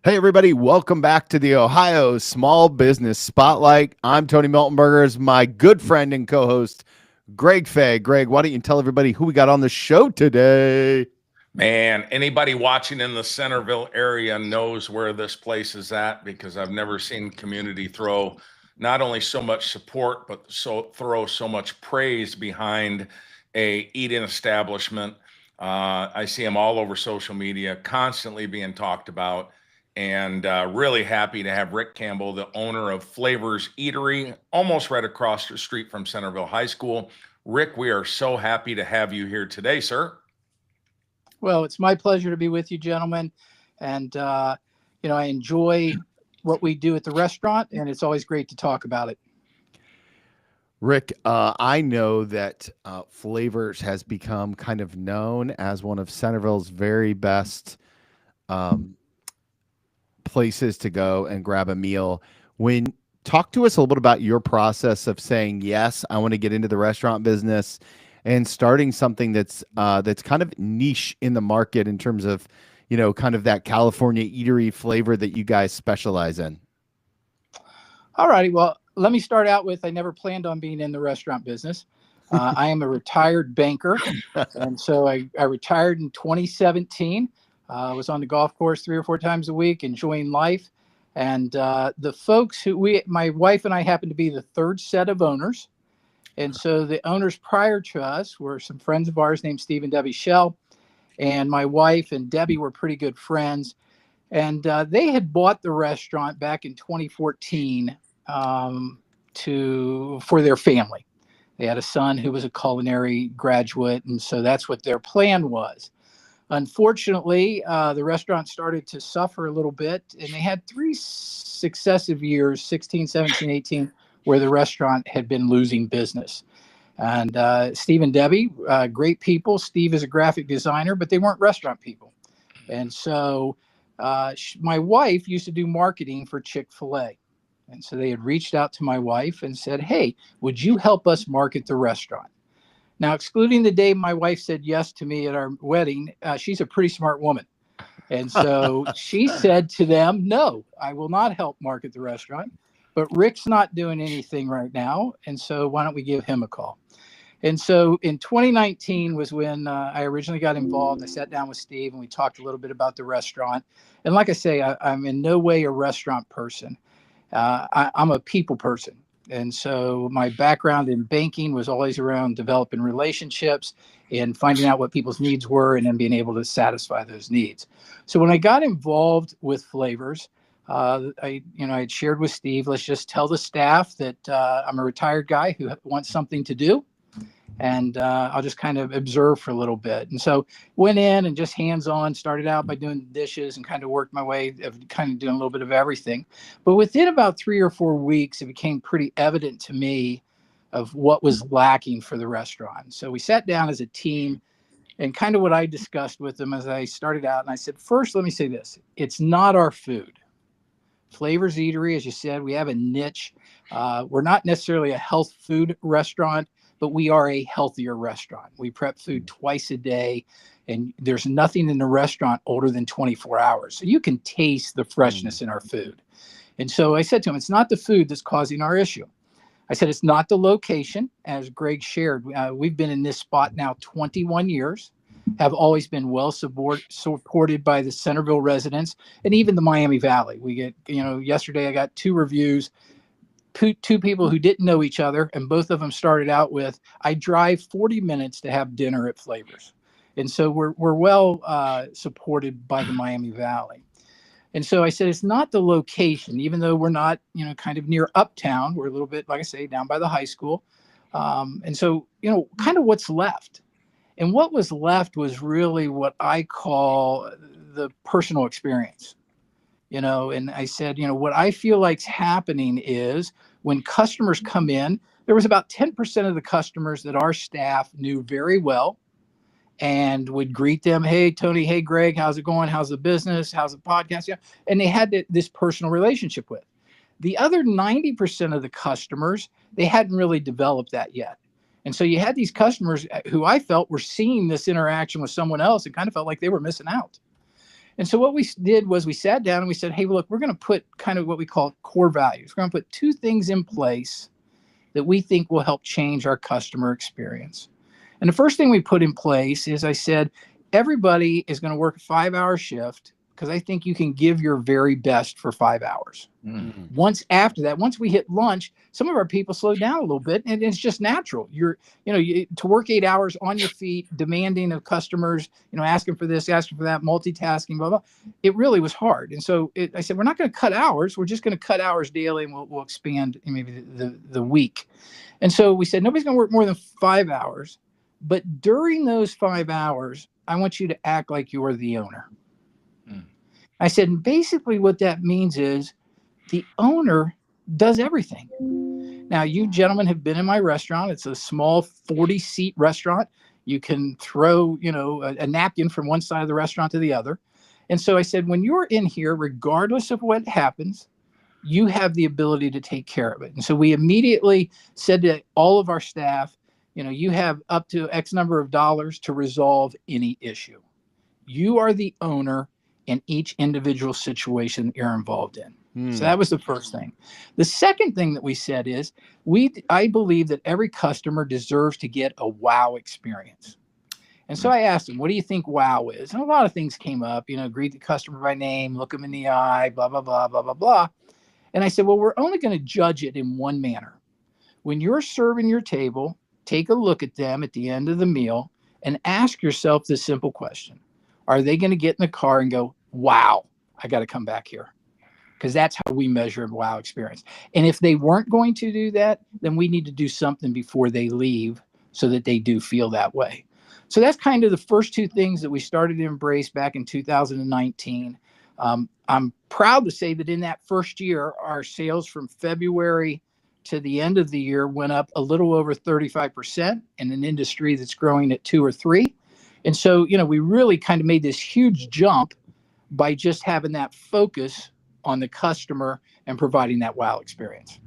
Hey, everybody, welcome back to the Ohio Small Business Spotlight. I'm Tony Miltenberger, is my good friend and co-host, Greg Fay. Greg, why don't you tell everybody who we got on the show today? Man, anybody watching in the Centerville area knows where this place is at because I've never seen community throw not only so much support, but throw so much praise behind a eat-in establishment. I see them all over social media, constantly being talked about, and really happy to have Rick Campbell, the owner of Flavors Eatery, almost right across the street from Centerville High School. Rick, we are so happy to have you here today, sir. Well, it's my pleasure to be with you, gentlemen. And, I enjoy what we do at the restaurant, and it's always great to talk about it. Rick, I know that Flavors has become kind of known as one of Centerville's very best places to go and grab a meal. Talk to us a little bit about your process of saying, yes, I want to get into the restaurant business and starting something that's kind of niche in the market in terms of, kind of that California eatery flavor that you guys specialize in. All righty. Well, let me start out with I never planned on being in the restaurant business. I am a retired banker. And so I retired in 2017. I was on the golf course 3 or 4 times a week, enjoying life. And the folks my wife and I happen to be the third set of owners. And so the owners prior to us were some friends of ours named Steve and Debbie Shell. And my wife and Debbie were pretty good friends. And they had bought the restaurant back in 2014 for their family. They had a son who was a culinary graduate. And so that's what their plan was. Unfortunately, the restaurant started to suffer a little bit, and they had 3 successive years, 16, 17, 18, where the restaurant had been losing business. And Steve and Debbie, great people. Steve is a graphic designer, but they weren't restaurant people. And so my wife used to do marketing for Chick-fil-A. And so they had reached out to my wife and said, hey, would you help us market the restaurant? Now, excluding the day my wife said yes to me at our wedding, she's a pretty smart woman. And so she said to them, no, I will not help market the restaurant, but Rick's not doing anything right now. And so why don't we give him a call? And so in 2019 was when I originally got involved. I sat down with Steve and we talked a little bit about the restaurant. And like I say, I'm in no way a restaurant person. I'm a people person. And so my background in banking was always around developing relationships and finding out what people's needs were and then being able to satisfy those needs. So when I got involved with Flavors, I had shared with Steve, let's just tell the staff that I'm a retired guy who wants something to do. And I'll just kind of observe for a little bit. And so went in and just hands-on, started out by doing dishes and kind of worked my way of kind of doing a little bit of everything. But within about 3 or 4 weeks, it became pretty evident to me of what was lacking for the restaurant. So we sat down as a team and kind of what I discussed with them as I started out. And I said, first, let me say this. It's not our food. Flavors Eatery, as you said, we have a niche. We're not necessarily a health food restaurant, but we are a healthier restaurant. We prep food twice a day, and there's nothing in the restaurant older than 24 hours. So you can taste the freshness in our food. And so I said to him, it's not the food that's causing our issue. I said, it's not the location. As Greg shared, we've been in this spot now 21 years, have always been well supported by the Centerville residents and even the Miami Valley. We get, yesterday I got 2 reviews, 2 people who didn't know each other, and both of them started out with, I drive 40 minutes to have dinner at Flavors. And so we're well supported by the Miami Valley. And so I said, it's not the location, even though we're not, kind of near uptown. We're a little bit, like I say, down by the high school. And so, kind of what's left. And what was left was really what I call the personal experience. And I said, what I feel like's happening is when customers come in, there was about 10% of the customers that our staff knew very well and would greet them. Hey, Tony. Hey, Greg, how's it going? How's the business? How's the podcast? Yeah. And they had this personal relationship with. The other 90% of the customers, they hadn't really developed that yet. And so you had these customers who I felt were seeing this interaction with someone else and kind of felt like they were missing out. And so what we did was we sat down and we said, hey, look, we're going to put kind of what we call core values. We're going to put 2 things in place that we think will help change our customer experience. And the first thing we put in place is I said, everybody is going to work a 5-hour shift because I think you can give your very best for 5 hours. Once we hit lunch, some of our people slow down a little bit, and it's just natural. To work 8 hours on your feet, demanding of customers, asking for this, asking for that, multitasking, blah, blah. It really was hard. And so I said, we're not going to cut hours. We're just going to cut hours daily, and we'll expand maybe the week. And so we said, nobody's going to work more than 5 hours. But during those 5 hours, I want you to act like you're the owner. I said, and basically what that means is the owner does everything. Now, you gentlemen have been in my restaurant. It's a small 40-seat restaurant. You can throw, a napkin from one side of the restaurant to the other. And so I said, when you're in here, regardless of what happens, you have the ability to take care of it. And so we immediately said to all of our staff, you have up to X number of dollars to resolve any issue. You are the owner in each individual situation that you're involved in. So that was the first thing. The second thing that we said is I believe that every customer deserves to get a wow experience. And so I asked them, what do you think wow is? And a lot of things came up, greet the customer by name, look them in the eye, blah, blah, blah, blah, blah, blah. And I said, well, we're only going to judge it in one manner. When you're serving your table, take a look at them at the end of the meal and ask yourself this simple question. Are they going to get in the car and go, wow, I got to come back here? Because that's how we measure a wow experience. And if they weren't going to do that, then we need to do something before they leave so that they do feel that way. So that's kind of the first 2 things that we started to embrace back in 2019. I'm proud to say that in that first year, our sales from February to the end of the year went up a little over 35% in an industry that's growing at 2 or 3. And so, we really kind of made this huge jump by just having that focus on the customer and providing that wow experience.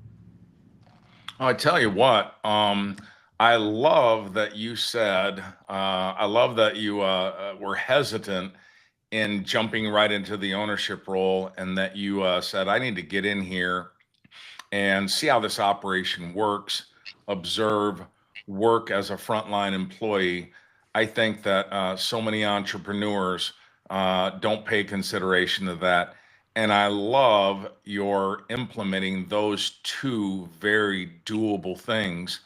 I tell you what, I love that you said, I love that you were hesitant in jumping right into the ownership role, and that you said, I need to get in here and see how this operation works, observe, work as a frontline employee. I think that so many entrepreneurs don't pay consideration to that. And I love your implementing those 2 very doable things.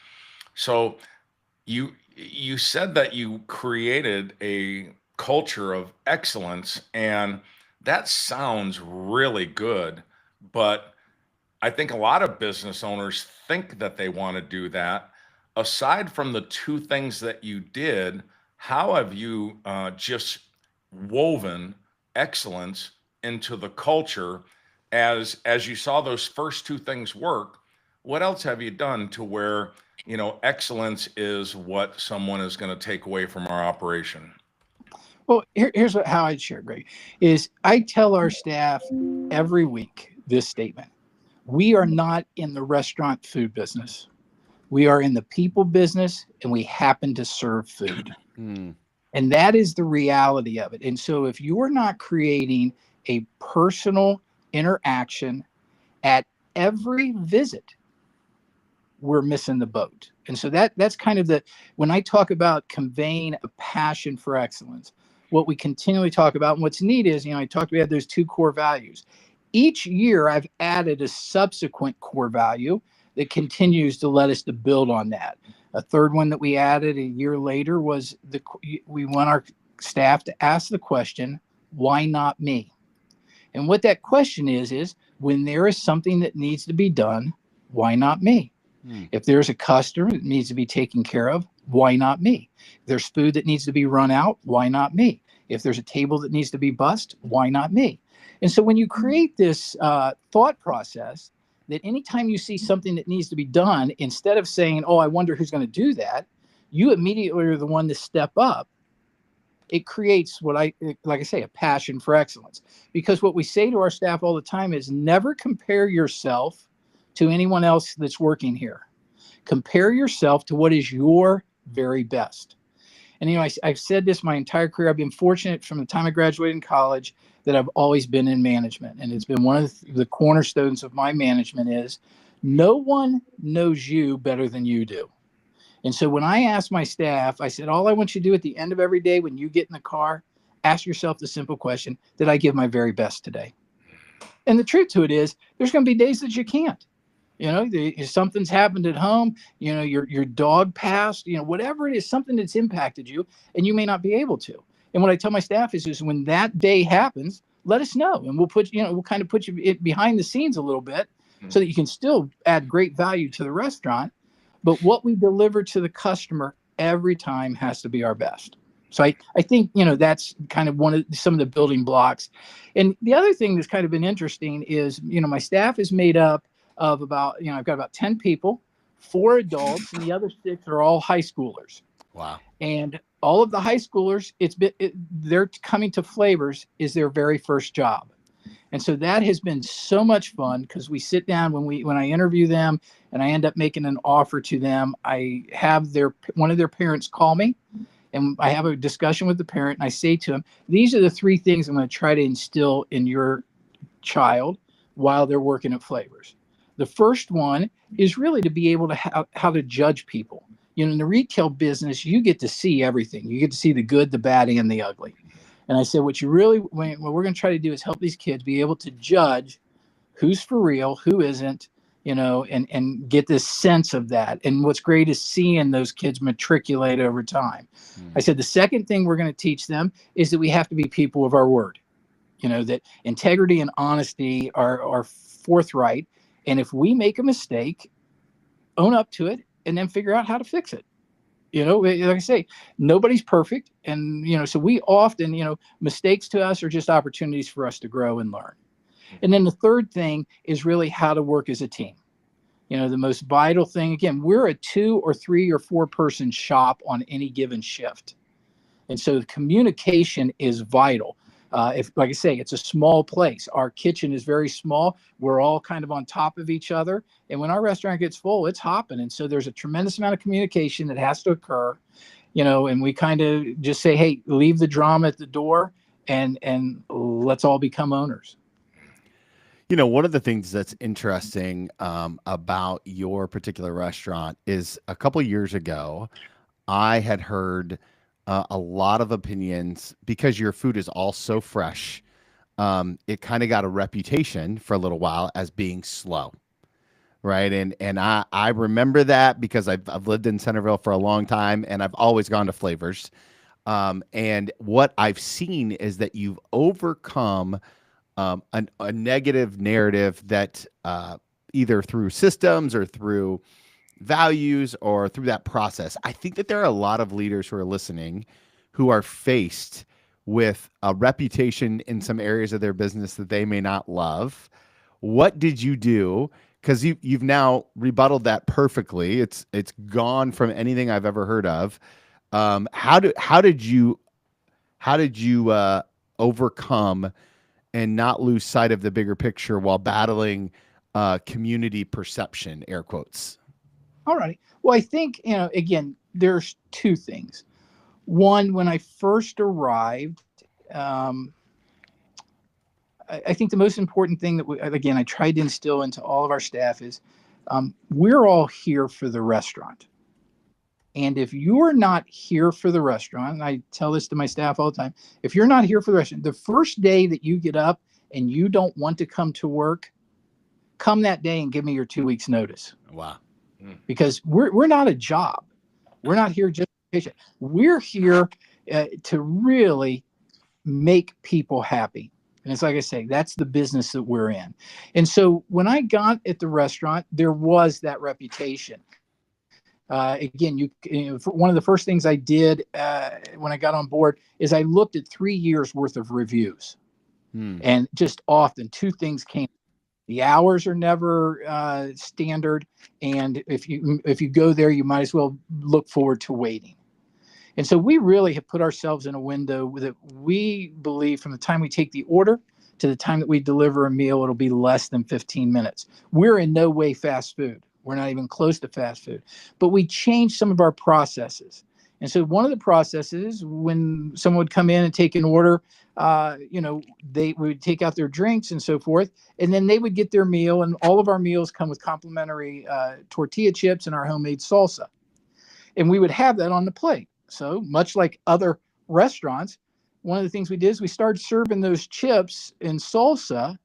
So you said that you created a culture of excellence, and that sounds really good, but I think a lot of business owners think that they want to do that. Aside from the 2 things that you did, how have you just woven excellence into the culture as you saw those first 2 things work? What else have you done to where, excellence is what someone is going to take away from our operation? Well, here's how I'd share, Greg, is I tell our staff every week this statement. We are not in the restaurant food business. We are in the people business, and we happen to serve food. And that is the reality of it. And so if you're not creating a personal interaction at every visit, we're missing the boat. And so that's kind of when I talk about conveying a passion for excellence, what we continually talk about, and what's neat is, I talked about those 2 core values. Each year I've added a subsequent core value that continues to let us to build on that. A third one that we added a year later was we want our staff to ask the question, why not me? And what that question is when there is something that needs to be done, why not me? If there's a customer that needs to be taken care of, why not me? If there's food that needs to be run out, why not me? If there's a table that needs to be bussed, why not me? And so when you create this thought process that anytime you see something that needs to be done, instead of saying, oh, I wonder who's going to do that, you immediately are the one to step up. It creates like I say, a passion for excellence. Because what we say to our staff all the time is never compare yourself to anyone else that's working here. Compare yourself to what is your very best. And, I've said this my entire career. I've been fortunate from the time I graduated in college that I've always been in management. And it's been one of the cornerstones of my management is no one knows you better than you do. And so when I asked my staff, I said, all I want you to do at the end of every day when you get in the car, ask yourself the simple question, did I give my very best today? And the truth to it is there's going to be days that you can't. If something's happened at home, your dog passed, whatever it is, something that's impacted you, and you may not be able to. And what I tell my staff is when that day happens, let us know, and we'll kind of put you behind the scenes a little bit so that you can still add great value to the restaurant. But what we deliver to the customer every time has to be our best. So I think, that's kind of some of the building blocks. And the other thing that's kind of been interesting is, my staff is made up of about, I've got about 10 people, 4 adults, and the other 6 are all high schoolers. Wow. And all of the high schoolers, they're coming to Flavors is their very first job. And so that has been so much fun because we sit down when I interview them and I end up making an offer to them. I have one of their parents call me and I have a discussion with the parent and I say to them, these are the 3 things I'm going to try to instill in your child while they're working at Flavors. The first one is really to be able to how to judge people. In the retail business, you get to see everything. You get to see the good, the bad, and the ugly. And I said, what we're going to try to do is help these kids be able to judge who's for real, who isn't, and get this sense of that. And what's great is seeing those kids matriculate over time. I said, the second thing we're going to teach them is that we have to be people of our word, that integrity and honesty are forthright. And if we make a mistake, own up to it and then figure out how to fix it. Like I say, nobody's perfect. And, so we often, mistakes to us are just opportunities for us to grow and learn. And then the third thing is really how to work as a team. The most vital thing, again, we're a 2 or 3 or 4 person shop on any given shift. And so the communication is vital. Like I say, it's a small place. Our kitchen is very small. We're all kind of on top of each other. And when our restaurant gets full, it's hopping. And so there's a tremendous amount of communication that has to occur, and we kind of just say, hey, leave the drama at the door and let's all become owners. One of the things that's interesting about your particular restaurant is a couple years ago, I had heard a lot of opinions because your food is all so fresh. It kind of got a reputation for a little while as being slow, right? And I remember that because I've lived in Centerville for a long time and I've always gone to Flavors. And what I've seen is that you've overcome a negative narrative that either through systems or through values or through that process. I think that there are a lot of leaders who are listening who are faced with a reputation in some areas of their business that they may not love. What did you do? Because you've now rebutted that perfectly. It's gone from anything I've ever heard of. How did you overcome and not lose sight of the bigger picture while battling community perception, air quotes? All right. Well, I think, again, there's 2 things. One, when I first arrived, I think the most important thing that I tried to instill into all of our staff is we're all here for the restaurant. And if you're not here for the restaurant, and I tell this to my staff all the time, if you're not here for the restaurant, the first day that you get up and you don't want to come to work, come that day and give me your 2 weeks notice. Wow. Because we're not a job. We're not here just for patient. We're here to really make people happy. And it's like I say, that's the business that we're in. And so when I got at the restaurant, there was that reputation. Again, one of the first things I did when I got on board is I looked at 3 years worth of reviews. And just often 2 things came. The hours are never standard. And if you go there, you might as well look forward to waiting. And so we really have put ourselves in a window that we believe from the time we take the order to the time that we deliver a meal, it'll be less than 15 minutes. We're in no way fast food. We're not even close to fast food. But we changed some of our processes. And so one of the processes, when someone would come in and take an order, they would take out their drinks and so forth, and then they would get their meal. And all of our meals come with complimentary tortilla chips and our homemade salsa. And we would have that on the plate. So much like other restaurants, one of the things we did is we started serving those chips and salsa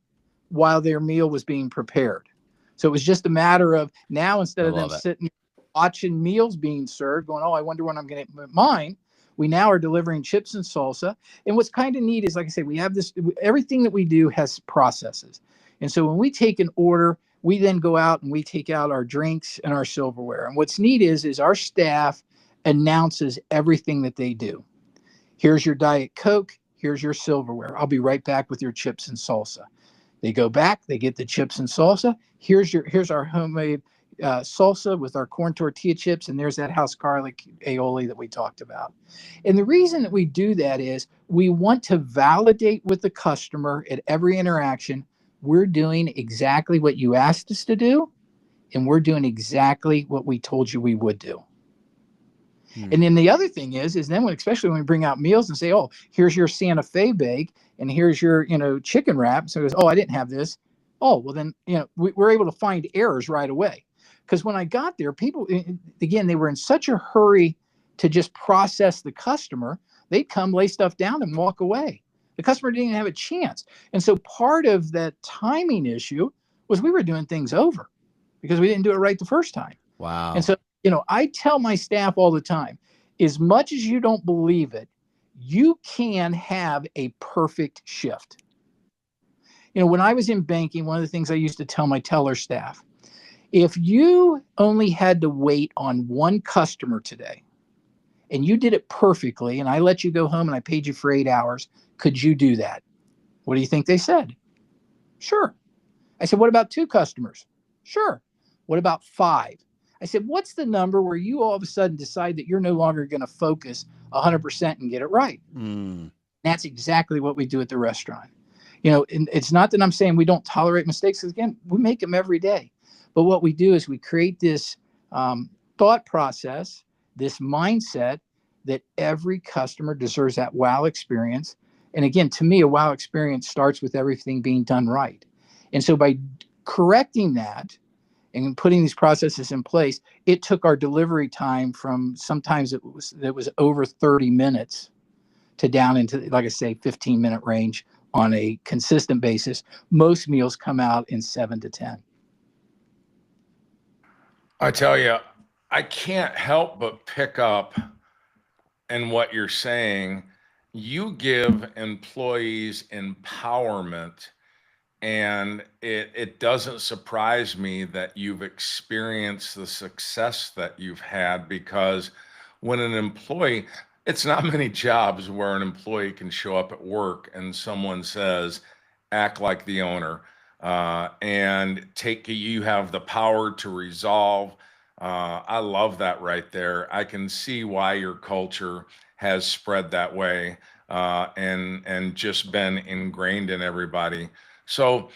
while their meal was being prepared. So it was just a matter of now, instead of them sitting watching meals being served, going, oh, I wonder when I'm going to get mine, we now are delivering chips and salsa. And what's kind of neat is, like I say, we have this, everything that we do has processes. And so when we take an order, we then go out and we take out our drinks and our silverware. And what's neat is our staff announces everything that they do. Here's your Diet Coke. Here's your silverware. I'll be right back with your chips and salsa. They go back, they get the chips and salsa. Here's our homemade salsa with our corn tortilla chips, and there's that house garlic aioli that we talked about. And the reason that we do that is we want to validate with the customer at every interaction, we're doing exactly what you asked us to do, and we're doing exactly what we told you we would do. And then the other thing is then especially when we bring out meals and say, oh, here's your Santa Fe bake and here's your, chicken wrap. So it goes, oh, I didn't have this. Oh, well then, we're able to find errors right away. Because when I got there, people, again, they were in such a hurry to just process the customer. They'd come, lay stuff down and walk away. The customer didn't even have a chance. And so part of that timing issue was we were doing things over because we didn't do it right the first time. Wow. And so, I tell my staff all the time, as much as you don't believe it, you can have a perfect shift. When I was in banking, one of the things I used to tell my teller staff, if you only had to wait on one customer today and you did it perfectly and I let you go home and I paid you for 8 hours, could you do that? What do you think they said? Sure. I said, what about 2 customers? Sure. What about 5? I said, what's the number where you all of a sudden decide that you're no longer going to focus 100% and get it right? That's exactly what we do at the restaurant. And it's not that I'm saying we don't tolerate mistakes, because again, we make them every day. But what we do is we create this thought process, this mindset that every customer deserves that wow experience. And again, to me, a wow experience starts with everything being done right. And so by correcting that, and putting these processes in place, it took our delivery time from sometimes it was over 30 minutes to down into, like I say, 15-minute range on a consistent basis. Most meals come out in 7 to 10. I tell you, I can't help but pick up in what you're saying. You give employees empowerment. And it doesn't surprise me that you've experienced the success that you've had, because when an employee, it's not many jobs where an employee can show up at work and someone says, act like the owner, and you have the power to resolve. I love that right there. I can see why your culture has spread that way, and just been ingrained in everybody. So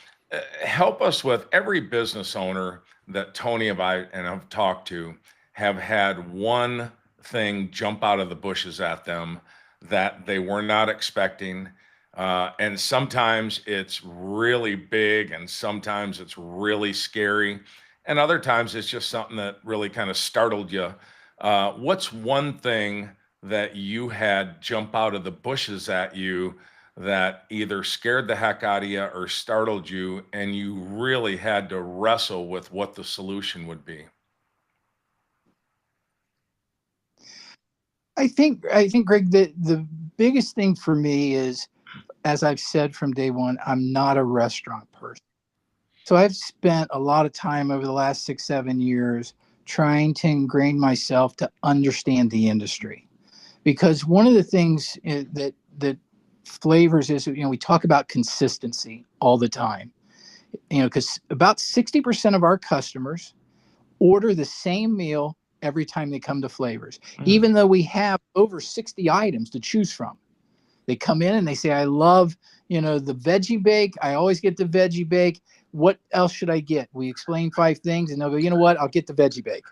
help us with every business owner that Tony and I have talked to have had one thing jump out of the bushes at them that they were not expecting. And sometimes it's really big and sometimes it's really scary. And other times it's just something that really kind of startled you. What's one thing that you had jump out of the bushes at you that either scared the heck out of you or startled you, and you really had to wrestle with what the solution would be? I think, Greg, the biggest thing for me is, as I've said from day one, I'm not a restaurant person. So I've spent a lot of time over the last 6, 7 years trying to ingrain myself to understand the industry. Because one of the things that flavors is, we talk about consistency all the time, because about 60% of our customers order the same meal every time they come to Flavors, even though we have over 60 items to choose from. They come in and they say, I love, the veggie bake. I always get the veggie bake. what else should I get? We explain 5 things and they'll go, you know what? I'll get the veggie bake.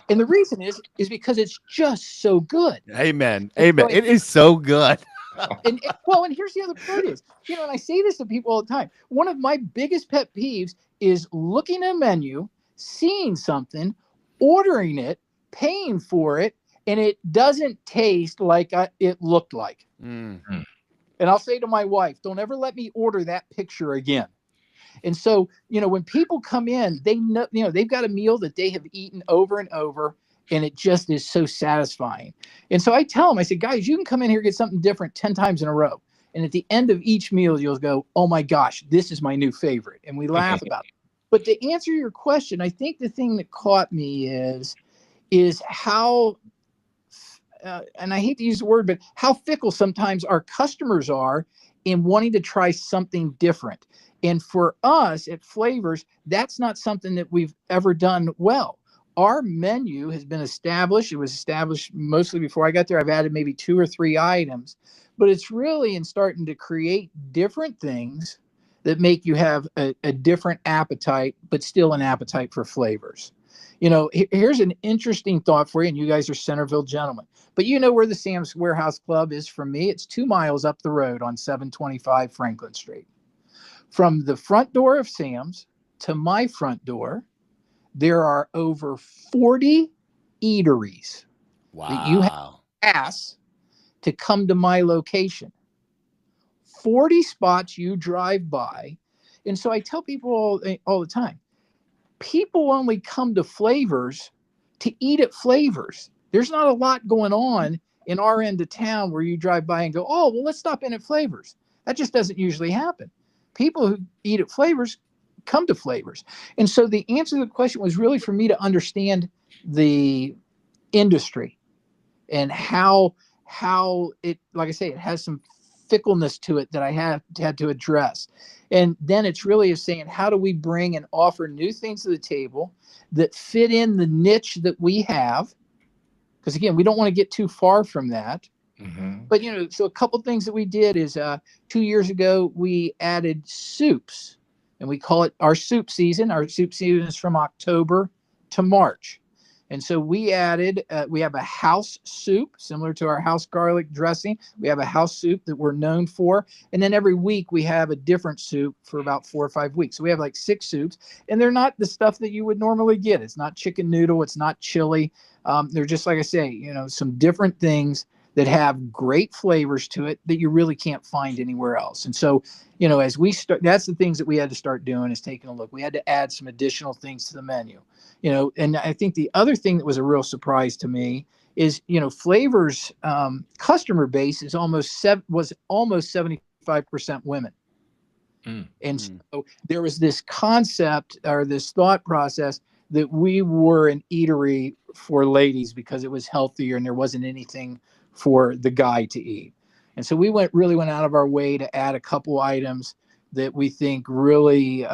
And the reason is because it's just so good. Amen. And Amen. so It is so good. and here's the other part is, and I say this to people all the time. One of my biggest pet peeves is looking at a menu, seeing something, ordering it, paying for it, and it doesn't taste like it looked like. Mm. And I'll say to my wife, don't ever let me order that picture again. And so, when people come in, they know, they've got a meal that they have eaten over and over, and it just is so satisfying. And so I tell them, I said, guys, you can come in here and get something different 10 times in a row. And at the end of each meal, you'll go, oh my gosh, this is my new favorite. And we laugh about it. But to answer your question, I think the thing that caught me is how, and I hate to use the word, but how fickle sometimes our customers are in wanting to try something different. And for us at Flavors, that's not something that we've ever done well. Our menu has been established. It was established mostly before I got there. I've added maybe 2 or 3 items, but it's really in starting to create different things that make you have a different appetite, but still an appetite for flavors. Here's an interesting thought for you, and you guys are Centerville gentlemen, but you know where the Sam's Warehouse Club is from me? It's 2 miles up the road on 725 Franklin Street. From the front door of Sam's to my front door, there are over 40 eateries that you have to pass to come to my location. 40 spots you drive by. And so I tell people all the time, people only come to Flavors to eat at Flavors. There's not a lot going on in our end of town where you drive by and go, oh, well, let's stop in at Flavors. That just doesn't usually happen. People who eat at Flavors come to Flavors. And so the answer to the question was really for me to understand the industry and how it, like I say, it has some fickleness to it that I had to address. And then it's really saying, how do we bring and offer new things to the table that fit in the niche that we have? Because again, we don't want to get too far from that. Mm-hmm. But, so a couple things that we did is 2 years ago, we added soups, and we call it our soup season. Our soup season is from October to March. And so we added, we have a house soup similar to our house garlic dressing. We have a house soup that we're known for. And then every week we have a different soup for about 4 or 5 weeks. So we have like 6 soups, and they're not the stuff that you would normally get. It's not chicken noodle. It's not chili. They're just, like I say, some different things that have great flavors to it that you really can't find anywhere else. And so, as we start, that's the things that we had to start doing, is taking a look. We had to add some additional things to the menu, and I think the other thing that was a real surprise to me is, Flavors customer base is almost 75% women. And so there was this concept or this thought process that we were an eatery for ladies because it was healthier and there wasn't anything for the guy to eat. And so we really went out of our way to add a couple items that we think really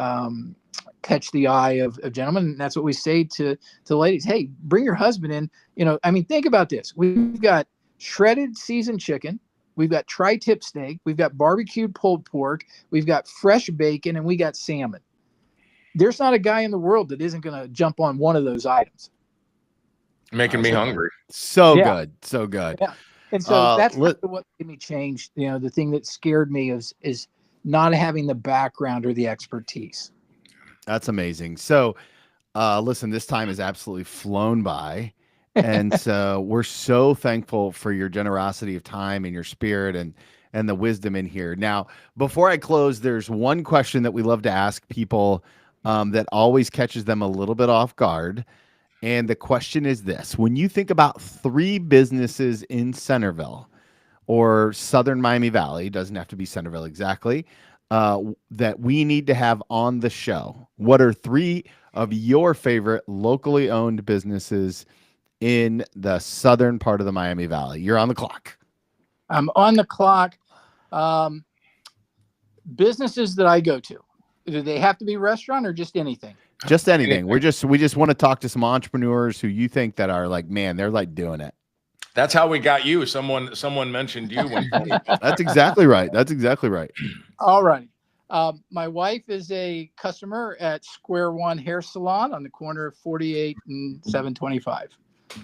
catch the eye of gentlemen. And that's what we say to ladies. Hey, bring your husband in. Think about this. We've got shredded seasoned chicken. We've got tri-tip steak. We've got barbecued pulled pork. We've got fresh bacon, and we got salmon. There's not a guy in the world that isn't going to jump on one of those items. Making me hungry. So good. So good. Yeah. And so that's what made me change. The thing that scared me is not having the background or the expertise. That's amazing. So, listen, this time has absolutely flown by. And so we're so thankful for your generosity of time and your spirit and the wisdom in here. Now, before I close, there's one question that we love to ask people that always catches them a little bit off guard. And the question is this: when you think about 3 businesses in Centerville or Southern Miami Valley, doesn't have to be Centerville exactly, that we need to have on the show, what are 3 of your favorite locally owned businesses in the southern part of the Miami Valley? You're on the clock. I'm on the clock. Businesses that I go to, do they have to be restaurant or just anything? Just anything. We just want to talk to some entrepreneurs who you think that are like, man, they're like doing it. That's how we got you. Someone mentioned you when That's exactly right. That's exactly right. All right. My wife is a customer at Square One Hair Salon on the corner of 48 and 725.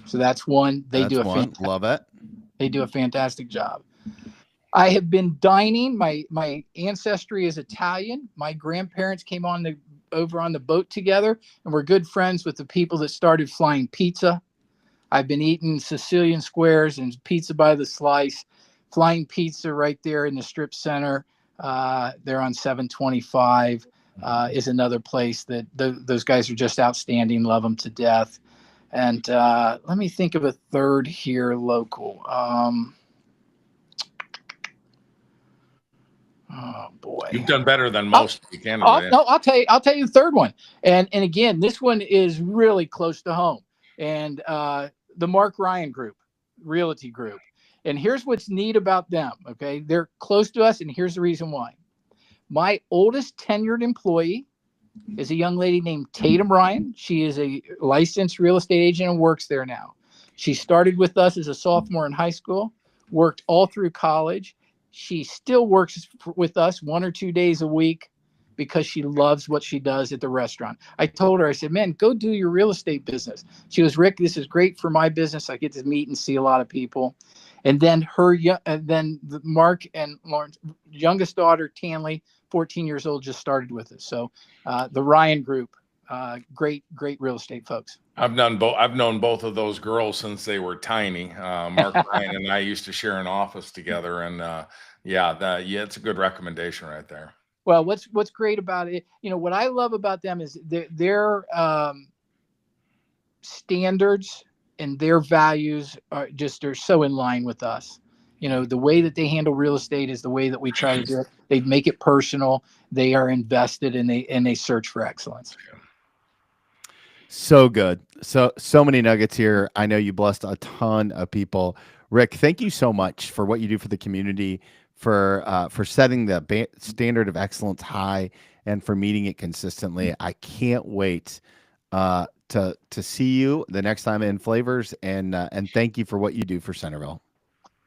So that's one. Love it. They do a fantastic job. I have been dining. My ancestry is Italian. My grandparents came over on the boat together, and we're good friends with the people that started flying pizza. I've been eating Sicilian squares and pizza by the slice. Flying pizza right there in the strip center. They're on 725 is another place that those guys are just outstanding. Love them to death. And let me think of a third here local. Oh boy, You've done better than most. I'll tell you the third one. And again, this one is really close to home. And the Mark Ryan Group, Realty Group. And here's what's neat about them. Okay, they're close to us, and here's the reason why. My oldest tenured employee is a young lady named Tatum Ryan. She is a licensed real estate agent and works there now. She started with us as a sophomore in high school, worked all through college. She still works with us 1 or 2 days a week because she loves what she does at the restaurant. I told her, I said, man, go do your real estate business. She goes, Rick, this is great for my business. I get to meet and see a lot of people. And then Mark and Lauren's youngest daughter, Tanley, 14 years old, just started with us. So the Ryan Group, great real estate folks. I've known both of those girls since they were tiny. Mark Ryan and I used to share an office together, and it's a good recommendation right there. Well, what's great about it, what I love about them is their standards and their values are so in line with us. The way that they handle real estate is the way that we try to do it. They make it personal. They are invested, and they search for excellence. So good. So many nuggets here. I know you blessed a ton of people. Rick, thank you so much for what you do for the community, for setting the standard of excellence high, and for meeting it consistently. I can't wait to see you the next time in Flavors, and thank you for what you do for Centerville.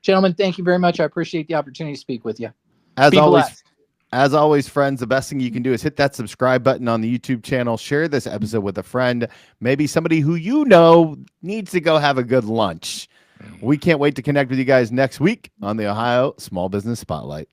Gentlemen, thank you very much. I appreciate the opportunity to speak with you. As always, friends, the best thing you can do is hit that subscribe button on the YouTube channel. Share this episode with a friend, maybe somebody who needs to go have a good lunch. We can't wait to connect with you guys next week on the Ohio Small Business Spotlight.